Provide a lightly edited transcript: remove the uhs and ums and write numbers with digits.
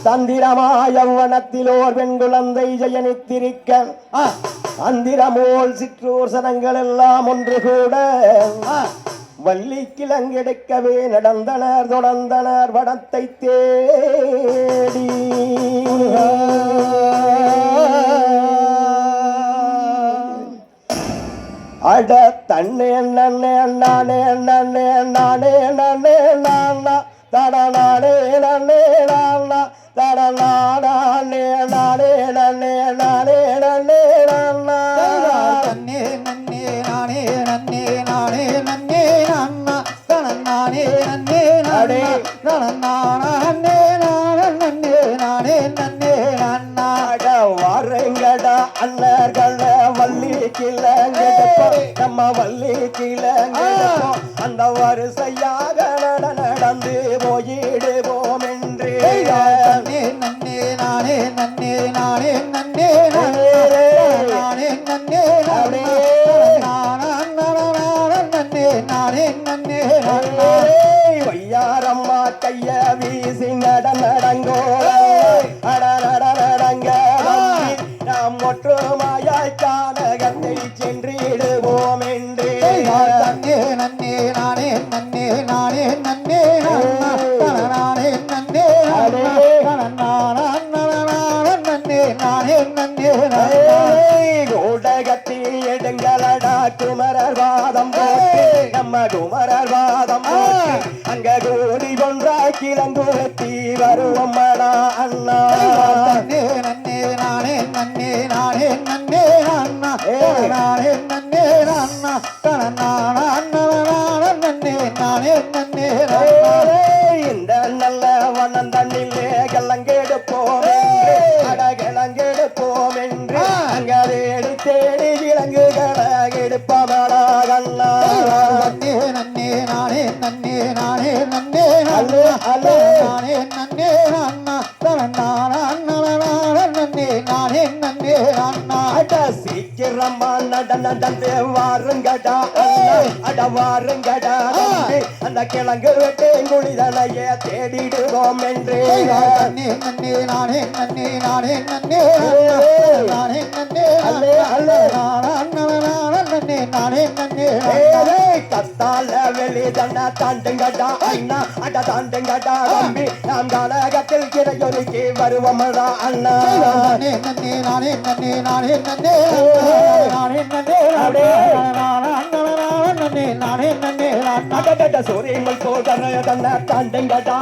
தந்திரமாய வனத்திலோர் பெண் குழந்தை ஜெயனித்திருக்க அந்திரமோல் சிற்றோர் சனங்கள் எல்லாம் ஒன்று கூட வள்ளி கிழங்கெடுக்கவே நடந்தனர் தொடர்ந்தனர் வடத்தை தேடி அட தன்னே நன்னே நானே நன்னே நானே நன்னே நானா தட நானே நன்னே நானா தட நானே நானே நன்னே நானே நன்னே நானா தன்னே நன்னே நானே நன்னே நானே நன்னே நானா தட நானே நன்னே நானே தட நானே நானே நானே நன்னே நானா அட வாரங்கடா அண்ணர்கள வள்ளி கிழங்கெடுப்போம் நம்ம வள்ளி கிழங்கெடுப்போம் அந்த வரிசையாக நடந்து போயிடுவோம் என்று நன்னே நன்னே நானே நன்னே நானே நன்னே நானே நன்னே நானே நானே நன்னே வையாரம்மா கைய வீசி நடங்கோ அட நடங்க நாம் ஒற்றுமையாய் கானகத்தை சென்றிடுவோம் என்று நன்னே நன்னே நானே நன்னே நானே நன்னே நானே நன்னே நானே நன்னே ஊடகத்தி எடுங்களடா குமரர் வாதம் போட்டு நம்ம குமரர் வாதம் போட்டு அங்க கூடி கொன்றா கிளங்குத்தி வருவோம்மடா அண்ணா நன்னே நன்னே நானே நன்னே நானே நன்னே அண்ணா நானே நன்னே அண்ணா நன்னே நானே நன்னே இந்த நல்ல வண்ணம் தண்ணிலே கிளங்கெடுப்போம் என்று அட கிளங்கெடுப்போம் என்று அங்க தேடி தேடி கிழங்குகளை எடுப்பமடா கண்ணா நன்னே நன்னே நானே நன்னே நானே நன்னே நானே நன்னே அண்ணா நன்னே நானே நன்னே அண்ணா அட சீக்கிரமா நடந்து வாருங்கடா அட வாருங்கடா அந்த கிழங்கு வெட்டே குளிதலையே தேடிடுவோம் என்று நன்னே நன்னே நானே நன்னே நானே நன்னே நானே நன்னே நன்னே நானே நன்னே கத்தால வெளி தண்டா தாண்டுங்கடா அண்ணா அட தாண்டுங்கடா தம்பி நாம் கனகத்தில் கிரையொருக்கி வருவோமடா அண்ணா நானே நன்னே நானே நன்னே நானே நன்னே நானே நன்னே நானே நன்னே சூரியங்கள் போதன தாண்டுங்கடா